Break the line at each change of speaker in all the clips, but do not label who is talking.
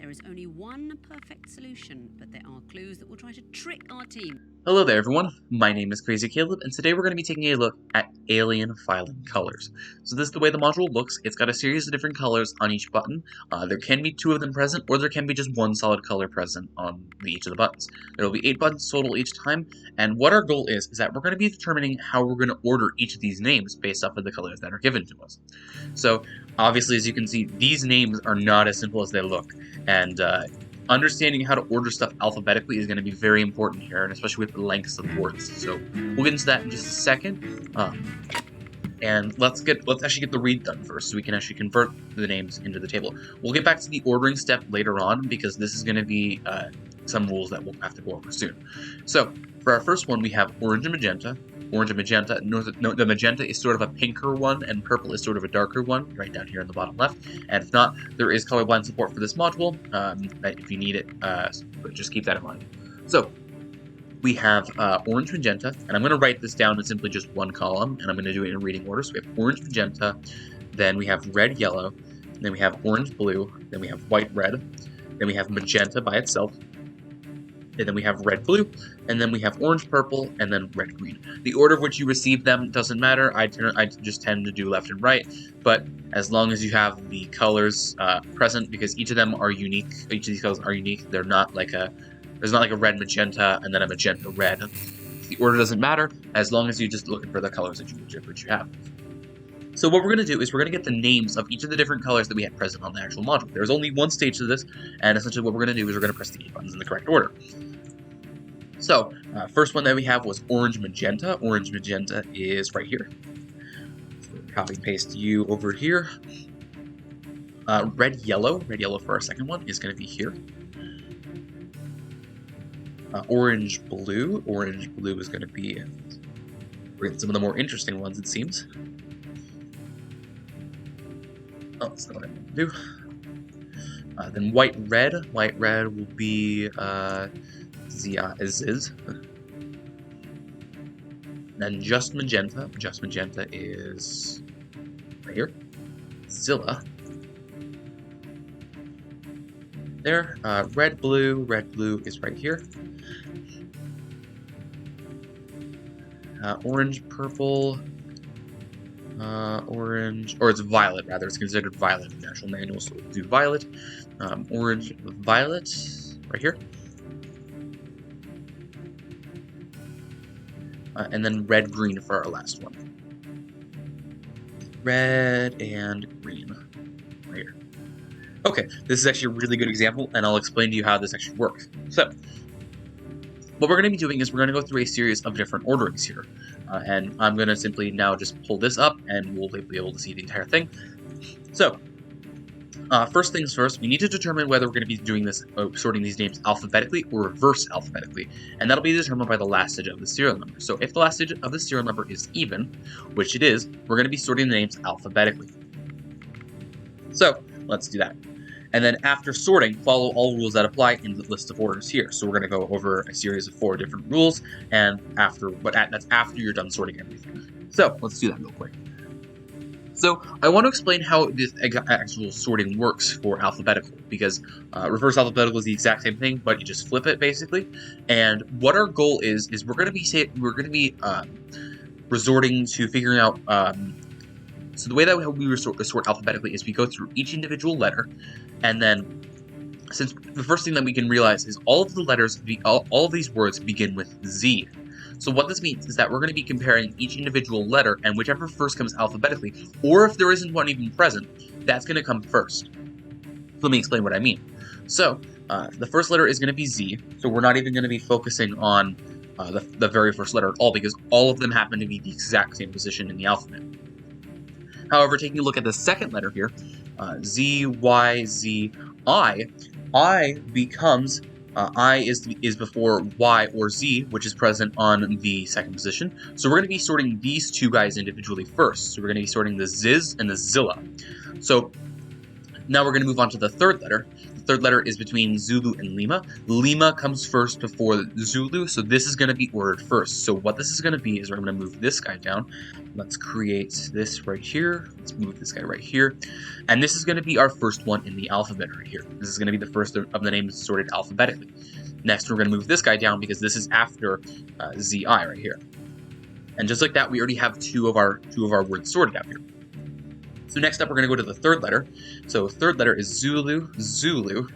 There is only one perfect solution, but there are clues that will try to trick our team.
Hello there everyone, my name is Crazy Caleb, and today we're going to be taking a look at alien filing colors. So this is the way the module looks. It's got a series of different colors on each button. There can be 2 of them present, or there can be just 1 solid color present on each of the buttons. There will be 8 buttons total each time, and what our goal is that we're going to be determining how we're going to order each of these names based off of the colors that are given to us. So obviously, as you can see, these names are not as simple as they look, and understanding how to order stuff alphabetically is going to be very important here, and especially with the lengths of words. So we'll get into that in just a second. And let's actually get the read done first, so we can actually convert the names into the table. We'll get back to the ordering step later on, because this is going to be some rules that we'll have to go over soon. So for our first one, we have orange and magenta. Orange and magenta. No, the magenta is sort of a pinker one, and purple is sort of a darker one, right down here in the bottom left. And if not, there is colorblind support for this module, if you need it, but just keep that in mind. So we have orange magenta, and I'm going to write this down in simply just one column, and I'm going to do it in reading order. So we have orange magenta, then we have red yellow, then we have orange blue, then we have white red, then we have magenta by itself, and then we have red blue, and then we have orange purple, and then red green. The order of which you receive them doesn't matter. I just tend to do left and right, but as long as you have the colors present, because each of them are unique. Each of these colors are unique. They're not like there's not like a red magenta and then a magenta red. The order doesn't matter as long as you're just looking for the colors that you have. So what we're going to do is we're going to get the names of each of the different colors that we had present on the actual module. There's only one stage to this, and essentially what we're going to do is we're going to press the 8 buttons in the correct order. So, first one that we have was orange magenta. Orange magenta is right here. So copy and paste you over here. Red yellow for our second one is going to be here. Orange blue is going to be some of the more interesting ones, it seems. Oh, that's not what I meant to do. Then white red will be Ziz. Then just magenta is right here. Zilla. There. Red blue is right here. Orange purple. Orange, or it's violet rather. It's considered violet in the actual manual, so we'll do violet. Orange violet right here. And then red green for our last one. Red and green right here. Okay, this is actually a really good example, and I'll explain to you how this actually works. So what we're going to be doing is we're going to go through a series of different orderings here. And I'm going to simply now just pull this up, and we'll be able to see the entire thing. So, first things first, we need to determine whether we're going to be doing this, sorting these names alphabetically or reverse alphabetically. And that'll be determined by the last digit of the serial number. So if the last digit of the serial number is even, which it is, we're going to be sorting the names alphabetically. So, let's do that. And then after sorting, follow all rules that apply in the list of orders here. So we're going to go over a series of 4 different rules, and that's after you're done sorting everything. So let's do that real quick. So I want to explain how this actual sorting works for alphabetical, because reverse alphabetical is the exact same thing, but you just flip it basically. And what our goal is we're going to be resorting to figuring out. So the way that we sort alphabetically is we go through each individual letter, and then since the first thing that we can realize is all of the letters, all of these words begin with Z. So what this means is that we're going to be comparing each individual letter, and whichever first comes alphabetically, or if there isn't one even present, that's going to come first. Let me explain what I mean. So the first letter is going to be Z, so we're not even going to be focusing on the very first letter at all, because all of them happen to be the exact same position in the alphabet. However, taking a look at the second letter here, Z, Y, Z, I becomes, I is before Y or Z, which is present on the second position. So we're going to be sorting these 2 guys individually first. So we're going to be sorting the Ziz and the Zilla. So now we're going to move on to the third letter. The third letter is between Zulu and Lima. Lima comes first before Zulu, so this is going to be ordered first. So what this is going to be is we're going to move this guy down. Let's create this right here. Let's move this guy right here. And this is going to be our first one in the alphabet right here. This is going to be the first of the names sorted alphabetically. Next, we're going to move this guy down because this is after ZI right here. And just like that, we already have two of our words sorted out here. So next up, we're going to go to the third letter. So third letter is Zulu, Zulu.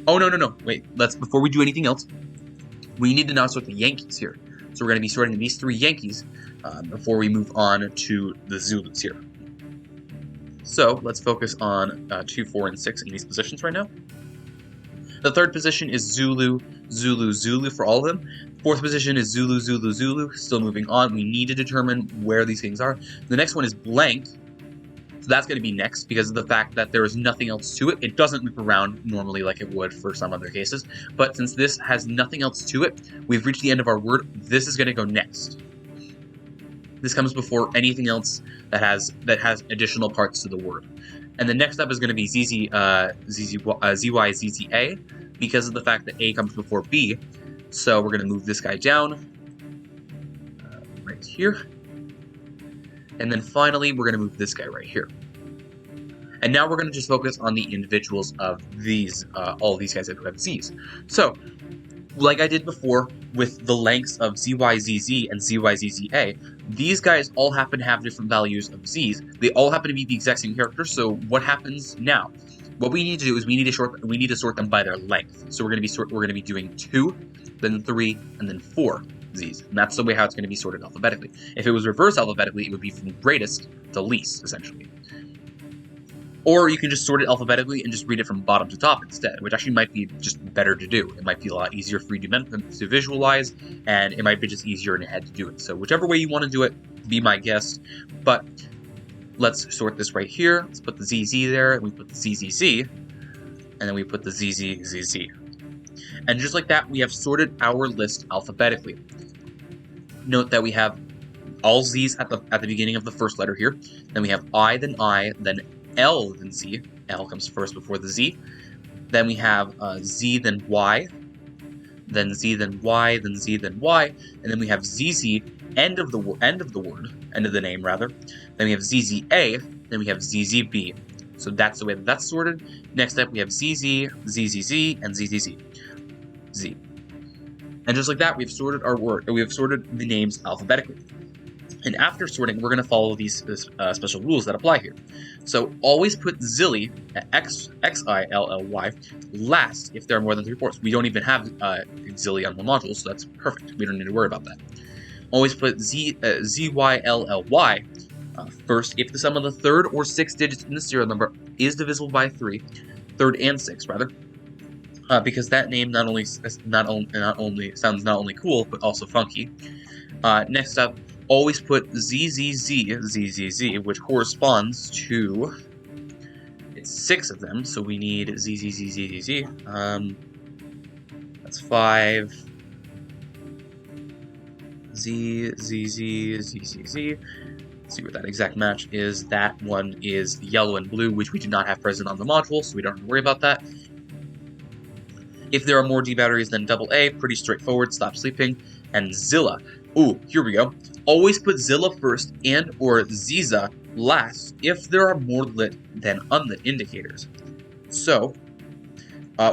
Oh, no. Wait, before we do anything else, we need to now sort the Yankees here. So we're going to be sorting these three Yankees before we move on to the Zulus here. So let's focus on 2, 4, and 6 in these positions right now. The third position is Zulu, Zulu, Zulu for all of them. Fourth position is Zulu, Zulu, Zulu. Still moving on. We need to determine where these things are. The next one is blank. So that's going to be next because of the fact that there is nothing else to it. It doesn't loop around normally like it would for some other cases. But since this has nothing else to it, we've reached the end of our word. This is going to go next. This comes before anything else that has additional parts to the word. And the next up is going to be ZY, ZZA because of the fact that A comes before B. So we're going to move this guy down right here. And then finally, we're going to move this guy right here. And now we're going to just focus on the individuals of these, all of these guys that have Z's. So, like I did before with the lengths of ZYZZ and ZYZZA, these guys all happen to have different values of Z's. They all happen to be the exact same character, so what happens now? What we need to do is we need to sort them by their length. So we're going to be doing 2, then 3, and then 4 Z's. And that's the way how it's going to be sorted alphabetically. If it was reversed alphabetically, it would be from greatest to least, essentially. Or you can just sort it alphabetically and just read it from bottom to top instead, which actually might be just better to do. It might be a lot easier for you to visualize, and it might be just easier in your head to do it. So whichever way you want to do it, be my guest. But let's sort this right here. Let's put the ZZ there, and we put the ZZZ, and then we put the ZZZZ. And just like that, we have sorted our list alphabetically. Note that we have all Z's at the beginning of the first letter here. Then we have I, then L, then Z. L comes first before the Z. Then we have Z, then Y. Then Z, then Y, then Z, then Y. And then we have ZZ, end of the name rather. Then we have ZZA. Then we have ZZB. So that's the way that's sorted. Next up, we have ZZ, ZZZ, and ZZZ. Z. And just like that, we've sorted our word. We have sorted the names alphabetically. And after sorting, we're going to follow these special rules that apply here. So always put Zilly, Xilly, last if there are more than 3 ports. We don't even have Zilly on the module, so that's perfect. We don't need to worry about that. Always put Zylly first if the sum of the third or 6th digits in the serial number is divisible by 3, third and 6th rather. Because that name not only sounds not only cool but also funky. Next up, always put ZZZ, which corresponds to, it's 6 of them, so we need ZZZZZ. That's 5. ZZZ. Let's see what that exact match is. That one is yellow and blue, which we do not have present on the module, so we don't have to worry about that. If there are more D batteries than AA, pretty straightforward, stop sleeping. And Zilla. Ooh, here we go. Always put Zilla first and or Ziza last if there are more lit than unlit indicators. So,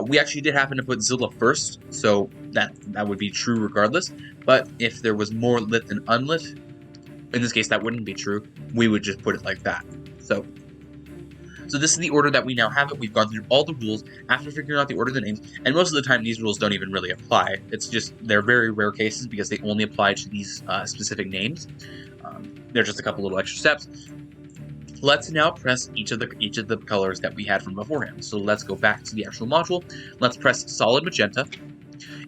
we actually did happen to put Zilla first, so that would be true regardless. But if there was more lit than unlit, in this case that wouldn't be true. We would just put it like that. So this is the order that we now have it. We've gone through all the rules after figuring out the order of the names, and most of the time these rules don't even really apply. It's just, they're very rare cases because they only apply to these specific names. They're just a couple little extra steps. Let's now press each of the colors that we had from beforehand. So let's go back to the actual module. Let's press solid magenta.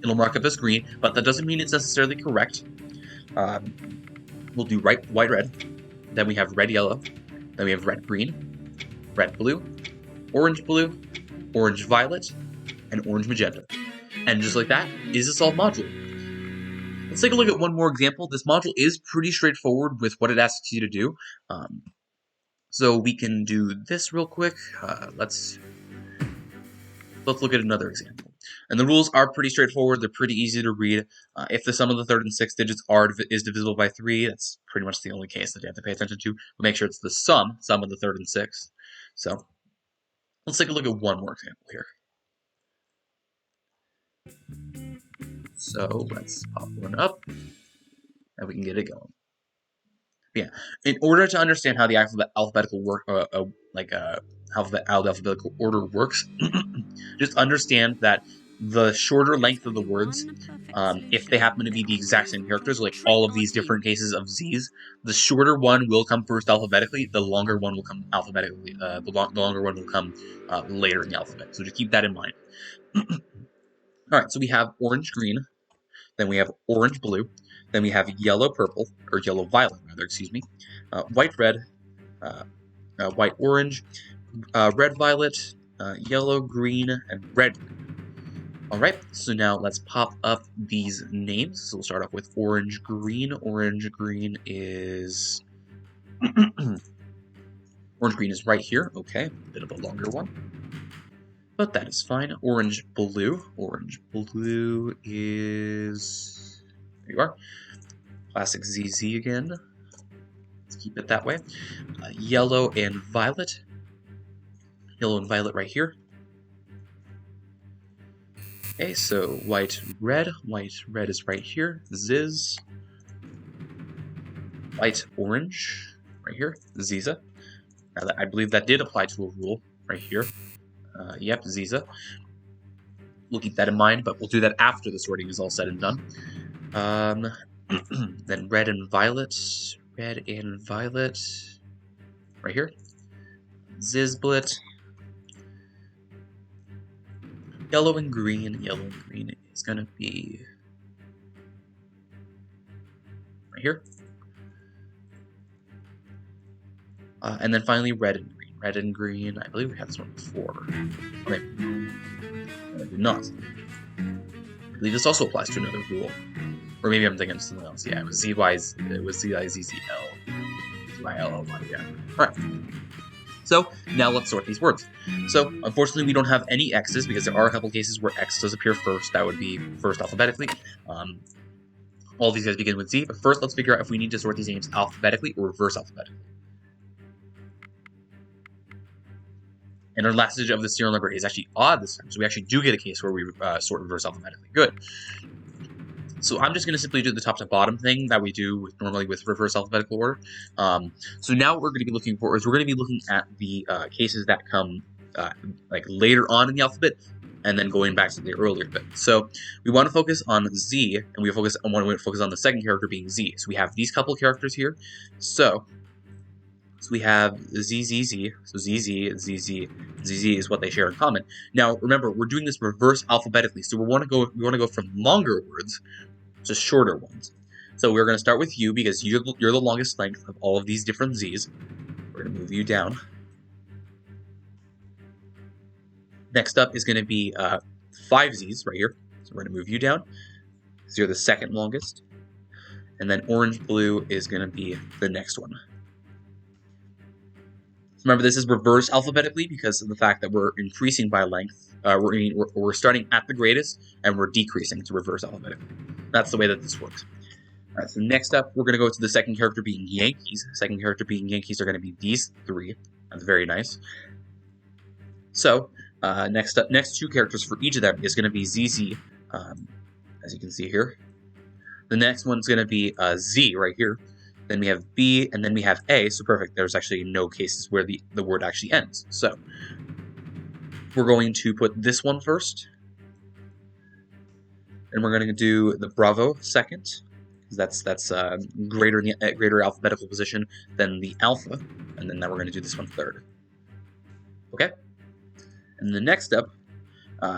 It'll mark up as green, but that doesn't mean it's necessarily correct. We'll do white red. Then we have red yellow. Then we have red green. Red blue, orange violet, and orange magenta. And just like that is a solved module. Let's take a look at one more example. This module is pretty straightforward with what it asks you to do. So we can do this real quick. Let's Let's look at another example. And the rules are pretty straightforward. They're pretty easy to read. If the sum of the third and sixth digits is divisible by 3, that's pretty much the only case that you have to pay attention to. But make sure it's the sum of the third and sixth. So let's take a look at one more example here. So let's pop one up, and we can get it going. Yeah, in order to understand how the alphabetical alphabetical order works, just understand that the shorter length of the words, if they happen to be the exact same characters, like all of these different cases of Z's, the shorter one will come first alphabetically, the longer one will come alphabetically, the longer one will come later in the alphabet. So just keep that in mind. Alright, so we have orange-green, then we have orange-blue, then we have yellow-purple, or yellow-violet, rather, excuse me, white-red, white-orange, red-violet, yellow-green, and red. Alright, so now let's pop up these names. So we'll start off with orange-green. Orange-green is... Orange-green is right here. Okay, a bit of a longer one. But that is fine. Orange-blue. Orange-blue is... There you are. Classic ZZ again. Let's keep it that way. Yellow and violet. Yellow and violet right here. Okay, so white-red. White-red is right here. Ziz. White-orange right here. Ziza. Now, I believe that did apply to a rule right here. Yep, Ziza. We'll keep that in mind, but we'll do that after the sorting is all said and done. Then red and violet. Red and violet. Right here. Zizblit. Yellow and green. Yellow and green is going to be right here. And then finally red and green. Red and green. I believe we had this one before. Okay. No, I did not. I believe this also applies to another rule. Or maybe I'm thinking of something else. Yeah, it was ZYZZL. ZYLLY, yeah. Alright. So, now let's sort these words. So, unfortunately, we don't have any X's because there are a couple cases where X does appear first. That would be first alphabetically. All these guys begin with Z, but first let's figure out if we need to sort these names alphabetically or reverse alphabetically. And our last digit of the serial number is actually odd this time, so we actually do get a case where we sort reverse alphabetically. Good. So I'm just going to simply do the top to bottom thing that we do normally with reverse alphabetical order. So now what we're going to be looking for is we're going to be looking at the cases that come like later on in the alphabet, and then going back to the earlier bit. So we want to focus on Z, and we want to focus on the second character being Z. So we have these couple characters here. So we have ZZZ, so ZZ, ZZ, ZZ is what they share in common. Now, remember, we're doing this reverse alphabetically, so we want to go from longer words to shorter ones. So we're going to start with you because you're the longest length of all of these different Z's. We're going to move you down. Next up is going to be 5 Z's right here. So we're going to move you down. So you're the second longest. And then orange-blue is going to be the next one. Remember, this is reverse alphabetically because of the fact that we're increasing by length. We're starting at the greatest, and we're decreasing to reverse alphabetically. That's the way that this works. All right, so next up, we're going to go to the second character being Yankees. Second character being Yankees are going to be these 3. That's very nice. So, next 2 characters for each of them is going to be ZZ, as you can see here. The next one's going to be Z right here. Then we have B, and then we have A, so perfect. There's actually no cases where the word actually ends. So, we're going to put this one first. And we're going to do the Bravo second. That's greater alphabetical position than the Alpha. And then we're going to do this one third. Okay? And the next step,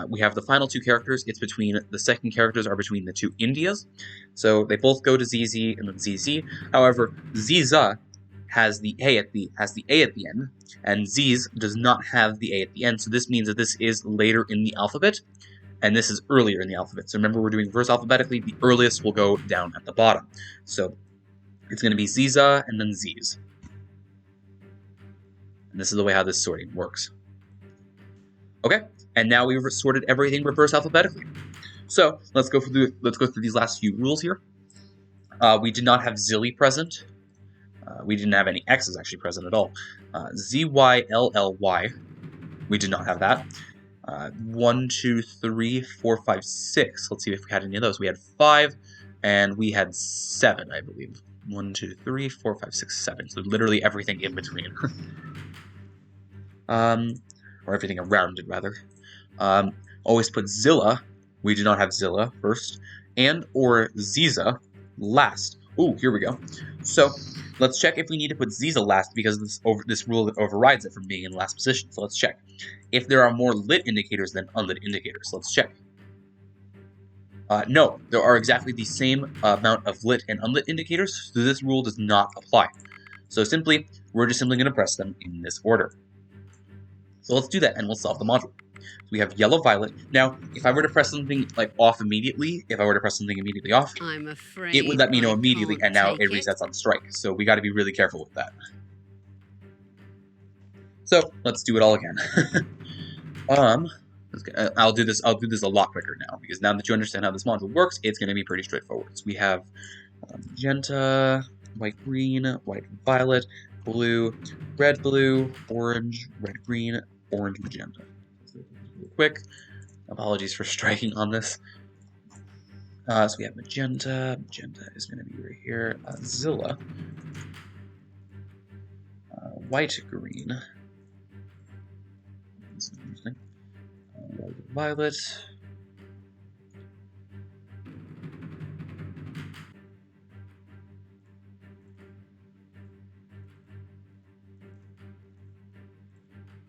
we have the final 2 characters. It's between the second characters are between the 2 Indias. So they both go to ZZ and then ZZ. However, Ziza has the A at the end, and Z's does not have the A at the end. So this means that this is later in the alphabet, and this is earlier in the alphabet. So remember, we're doing reverse alphabetically. The earliest will go down at the bottom. So it's going to be Ziza and then Z's. And this is the way how this sorting works. Okay, and now we've sorted everything reverse alphabetically. So let's go through these last few rules here. We did not have Zilly present. We didn't have any X's actually present at all. ZYLLY, we did not have that. 1, 2, 3, 4, 5, 6. Let's see if we had any of those. We had 5, and we had 7, I believe. 1, 2, 3, 4, 5, 6, 7. So literally everything in between. Or everything around it, rather. Always put Zilla. We do not have Zilla first. And or Ziza last. Ooh, here we go. So let's check if we need to put Ziza last because this rule overrides it from being in last position. So let's check. If there are more lit indicators than unlit indicators, let's check. No, there are exactly the same amount of lit and unlit indicators, so this rule does not apply. So we're just simply going to press them in this order. So let's do that, and we'll solve the module. So we have yellow, violet. Now, if I were to press something like off immediately, off,
I'm afraid
it would let me know
I
immediately,
can't
and now
take
it resets on strike. So we got to be really careful with that. So let's do it all again. I'll do this a lot quicker now, because now that you understand how this module works, it's going to be pretty straightforward. So we have magenta, white, green, white, violet, blue, orange, red, green, orange, magenta. Quick. Apologies for striking on this. So we have magenta. Magenta is going to be right here. Zilla. White, green. This is interesting. Violet.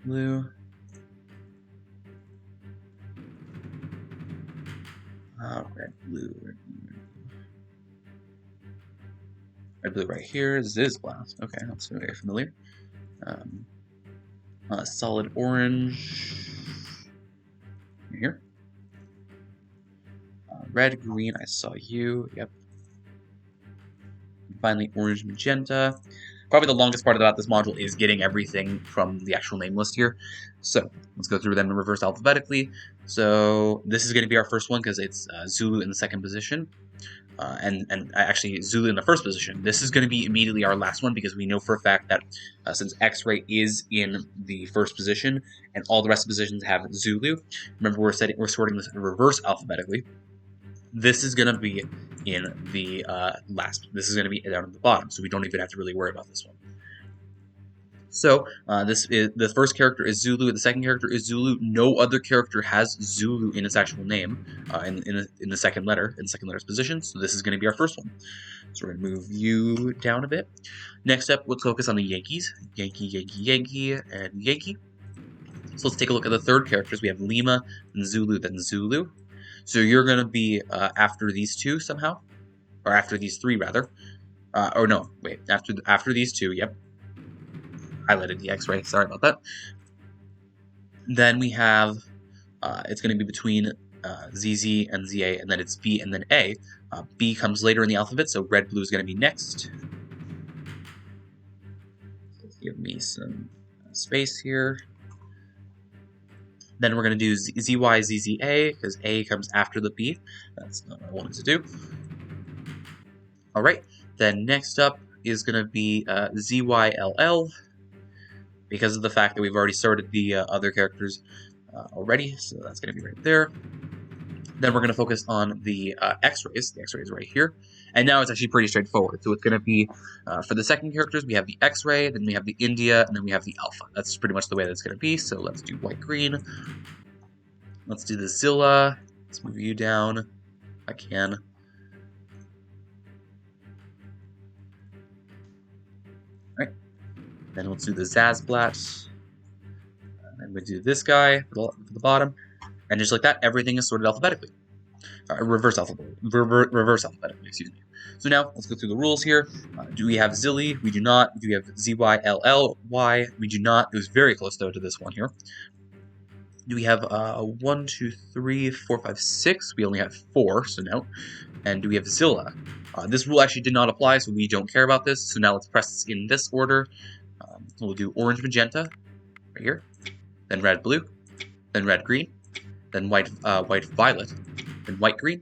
Blue. Red, blue, red, blue. Red, blue right here. Zizblast. Okay, that's very familiar. Solid orange. Here. Red, green, I saw you. Yep. And finally, orange, magenta. Probably the longest part about this module is getting everything from the actual name list here. So let's go through them in reverse alphabetically. So this is going to be our first one because it's Zulu in the second position. And actually Zulu in the first position. This is going to be immediately our last one because we know for a fact that since X-ray is in the first position and all the rest of the positions have Zulu, remember we're sorting this in reverse alphabetically. This is going to be in the last. This is going to be down at the bottom, so we don't even have to really worry about this one. So the first character is Zulu, the second character is Zulu. No other character has Zulu in its actual name in the second letter's position. So this is going to be our first one. So we're going to move you down a bit. Next up, let's focus on the Yankees. Yankee, Yankee, Yankee, and Yankee. So let's take a look at the third characters. We have Lima, then Zulu, then Zulu. So you're going to be after these two somehow, or after these three rather. Or no, wait, after these two. Yep. Highlighted the X-ray. Sorry about that. Then we have, it's going to be between ZZ and ZA, and then it's B and then A. B comes later in the alphabet, so red, blue is going to be next. Let's give me some space here. Then we're going to do ZY, ZZA, because A comes after the B. That's not what I wanted to do. Alright, then next up is going to be ZYLL, because of the fact that we've already sorted the other characters already, so that's going to be right there. Then we're going to focus on the X-rays. The X-ray is right here. And now it's actually pretty straightforward. So it's going to be, for the second characters, we have the X-ray, then we have the India, and then we have the Alpha. That's pretty much the way that's going to be. So let's do white-green. Let's do the Zilla. Let's move you down if I can. All right. Then let's do the Zazblat. And then we do this guy for the bottom. And just like that, everything is sorted alphabetically. Reverse alphabetically, excuse me. So now, let's go through the rules here. Do we have Zilly? We do not. Do we have ZYLLY? We do not. It was very close, though, to this one here. Do we have 1, 2, 3, 4, 5, 6? We only have 4, so no. And do we have Zilla? This rule actually did not apply, so we don't care about this. So now let's press this in this order. We'll do orange, magenta, right here. Then red, blue. then red-green, then white-violet, then white-green,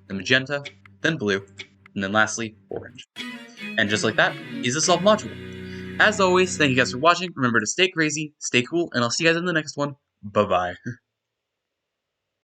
then magenta, then blue, and then lastly, orange. And just like that is the solved module. As always, thank you guys for watching. Remember to stay crazy, stay cool, and I'll see you guys in the next one. Bye-bye.